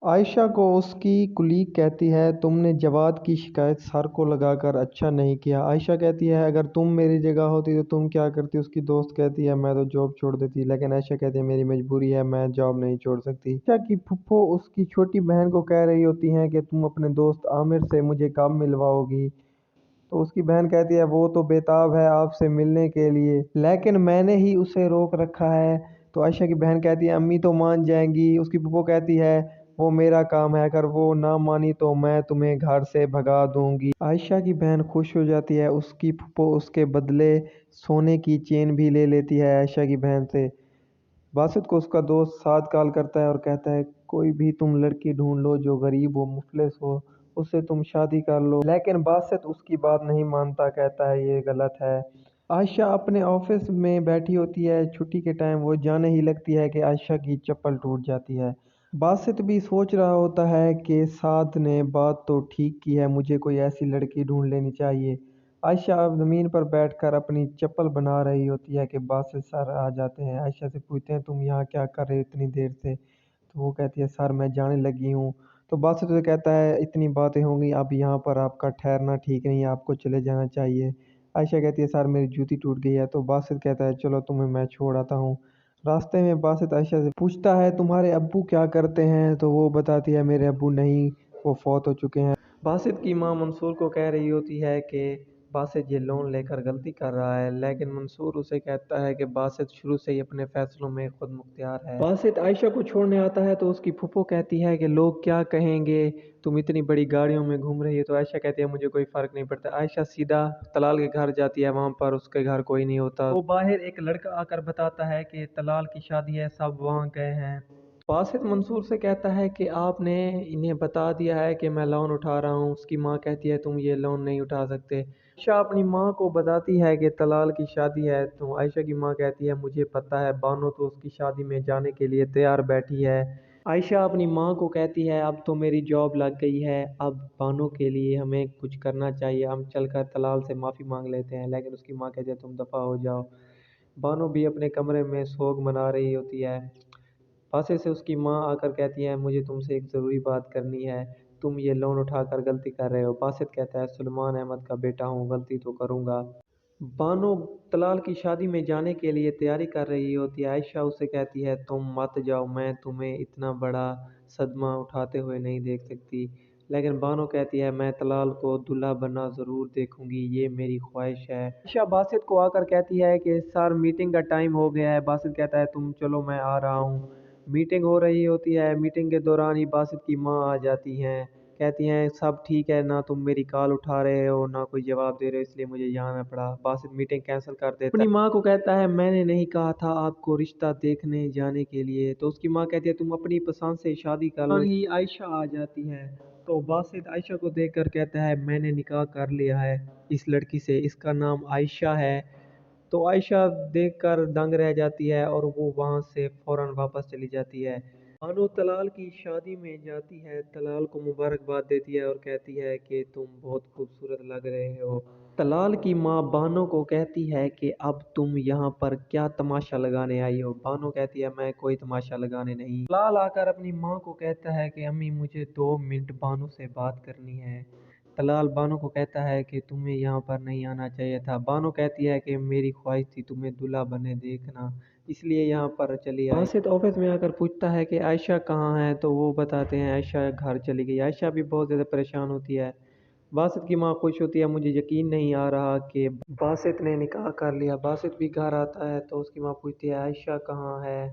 عائشہ کو اس کی کلیگ کہتی ہے تم نے جواد کی شکایت سر کو لگا کر اچھا نہیں کیا۔ عائشہ کہتی ہے اگر تم میری جگہ ہوتی تو تم کیا کرتی؟ اس کی دوست کہتی ہے میں تو جاب چھوڑ دیتی، لیکن عائشہ کہتی ہے میری مجبوری ہے، میں جاب نہیں چھوڑ سکتی۔ عائشہ کی پھپھو اس کی چھوٹی بہن کو کہہ رہی ہوتی ہیں کہ تم اپنے دوست عامر سے مجھے کب ملواؤ گی؟ تو اس کی بہن کہتی ہے وہ تو بےتاب ہے آپ سے ملنے کے لیے، لیکن میں نے ہی اسے روک رکھا ہے۔ تو عائشہ کی بہن کہتی ہے امی تو مان جائیں گی۔ اس کی پھپھو کہتی ہے وہ میرا کام ہے، اگر وہ نہ مانی تو میں تمہیں گھر سے بھگا دوں گی۔ عائشہ کی بہن خوش ہو جاتی ہے، اس کی پھپھو اس کے بدلے سونے کی چین بھی لے لیتی ہے عائشہ کی بہن سے۔ باسط کو اس کا دوست سعد کال کرتا ہے اور کہتا ہے کوئی بھی تم لڑکی ڈھونڈ لو جو غریب ہو، مفلس ہو، اس سے تم شادی کر لو، لیکن باسط اس کی بات نہیں مانتا، کہتا ہے یہ غلط ہے۔ عائشہ اپنے آفس میں بیٹھی ہوتی ہے، چھٹی کے ٹائم وہ جانے ہی لگتی ہے کہ عائشہ کی چپل ٹوٹ جاتی ہے۔ باسط بھی سوچ رہا ہوتا ہے کہ سعد نے بات تو ٹھیک کی ہے، مجھے کوئی ایسی لڑکی ڈھونڈ لینی چاہیے۔ عائشہ اب زمین پر بیٹھ کر اپنی چپل بنا رہی ہوتی ہے کہ باسط سر آ جاتے ہیں۔ عائشہ سے پوچھتے ہیں تم یہاں کیا کر رہے اتنی دیر سے؟ تو وہ کہتی ہے سر میں جانے لگی ہوں۔ تو باسط سے کہتا ہے اتنی باتیں ہوں گی، اب یہاں پر آپ کا ٹھہرنا ٹھیک نہیں ہے، آپ کو چلے جانا چاہیے۔ عائشہ کہتی ہے سر میری جوتی ٹوٹ گئی ہے۔ تو باسط کہتا ہے چلو تمہیں میں چھوڑ آتا ہوں۔ راستے میں باسط عائشہ سے پوچھتا ہے تمہارے ابو کیا کرتے ہیں؟ تو وہ بتاتی ہے میرے ابو نہیں، وہ فوت ہو چکے ہیں۔ باسط کی ماں منصور کو کہہ رہی ہوتی ہے کہ باسط یہ لون لے کر غلطی کر رہا ہے، لیکن منصور اسے کہتا ہے کہ باسط شروع سے ہی اپنے فیصلوں میں خود مختار ہے۔ باسط عائشہ کو چھوڑنے آتا ہے تو اس کی پھپھو کہتی ہے کہ لوگ کیا کہیں گے، تم اتنی بڑی گاڑیوں میں گھوم رہی ہے۔ تو عائشہ کہتی ہے مجھے کوئی فرق نہیں پڑتا۔ عائشہ سیدھا طلال کے گھر جاتی ہے، وہاں پر اس کے گھر کوئی نہیں ہوتا۔ وہ باہر ایک لڑکا آ کر بتاتا ہے کہ طلال کی شادی ہے، سب وہاں گئے ہیں۔ باسط منصور سے کہتا ہے کہ آپ نے انہیں بتا دیا ہے کہ میں لون اٹھا رہا ہوں۔ اس کی ماں کہتی ہے تم یہ لون نہیں اٹھا سکتے۔ عائشہ اپنی ماں کو بتاتی ہے کہ طلال کی شادی ہے، تو عائشہ کی ماں کہتی ہے مجھے پتہ ہے، بانو تو اس کی شادی میں جانے کے لیے تیار بیٹھی ہے۔ عائشہ اپنی ماں کو کہتی ہے اب تو میری جاب لگ گئی ہے، اب بانو کے لیے ہمیں کچھ کرنا چاہیے، ہم چل کر طلال سے معافی مانگ لیتے ہیں، لیکن اس کی ماں کہتی ہے تم دفع ہو جاؤ۔ بانو بھی اپنے کمرے میں سوگ منا رہی ہوتی ہے۔ پاسے سے اس کی ماں آ کر کہتی ہے مجھے تم سے ایک ضروری بات کرنی ہے، تم یہ لون اٹھا کر غلطی کر رہے ہو۔ باسط کہتا ہے سلیمان احمد کا بیٹا ہوں، غلطی تو کروں گا۔ بانو طلال کی شادی میں جانے کے لیے تیاری کر رہی ہوتی ہے۔ عائشہ اسے کہتی ہے تم مت جاؤ، میں تمہیں اتنا بڑا صدمہ اٹھاتے ہوئے نہیں دیکھ سکتی، لیکن بانو کہتی ہے میں طلال کو دلہا بننا ضرور دیکھوں گی، یہ میری خواہش ہے۔ عائشہ باسط کو آ کر کہتی ہے کہ سر میٹنگ کا ٹائم ہو گیا ہے۔ باسط کہتا ہے تم چلو میں آ رہا ہوں۔ میٹنگ ہو رہی ہوتی ہے، میٹنگ کے دوران ہی باسط کی ماں آ جاتی ہیں، کہتی ہیں سب ٹھیک ہے، نہ تم میری کال اٹھا رہے ہو نہ کوئی جواب دے رہے ہو، اس لیے مجھے جانا پڑا۔ باسط میٹنگ کینسل کر دیتا ہے، اپنی ماں کو کہتا ہے میں نے نہیں کہا تھا آپ کو رشتہ دیکھنے جانے کے لیے۔ تو اس کی ماں کہتی ہے تم اپنی پسند سے شادی کر لو۔ ہی عائشہ آ جاتی ہے تو باسط عائشہ کو دیکھ کر کہتا ہے میں نے نکاح کر لیا ہے اس لڑکی سے، اس کا نام عائشہ ہے۔ تو عائشہ دیکھ کر دنگ رہ جاتی ہے اور وہ وہاں سے فوراً واپس چلی جاتی ہے۔ بانو طلال کی شادی میں جاتی ہے، طلال کو مبارکباد دیتی ہے اور کہتی ہے کہ تم بہت خوبصورت لگ رہے ہو۔ طلال کی ماں بانو کو کہتی ہے کہ اب تم یہاں پر کیا تماشا لگانے آئی ہو؟ بانو کہتی ہے میں کوئی تماشا لگانے نہیں۔ طلال آ کر اپنی ماں کو کہتا ہے کہ امی مجھے 2 منٹ بانو سے بات کرنی ہے۔ طلال بانو کو کہتا ہے کہ تمہیں یہاں پر نہیں آنا چاہیے تھا۔ بانو کہتی ہے کہ میری خواہش تھی تمہیں دلہا بنے دیکھنا، اس لیے یہاں پر چلی آئی۔ باسط آفس میں آ کر پوچھتا ہے کہ عائشہ کہاں ہے؟ تو وہ بتاتے ہیں عائشہ گھر چلی گئی۔ عائشہ بھی بہت زیادہ پریشان ہوتی ہے۔ باسط کی ماں خوش ہوتی ہے، مجھے یقین نہیں آ رہا کہ باسط نے نکاح کر لیا۔ باسط بھی گھر آتا ہے تو اس کی ماں پوچھتی ہے عائشہ کہاں ہے؟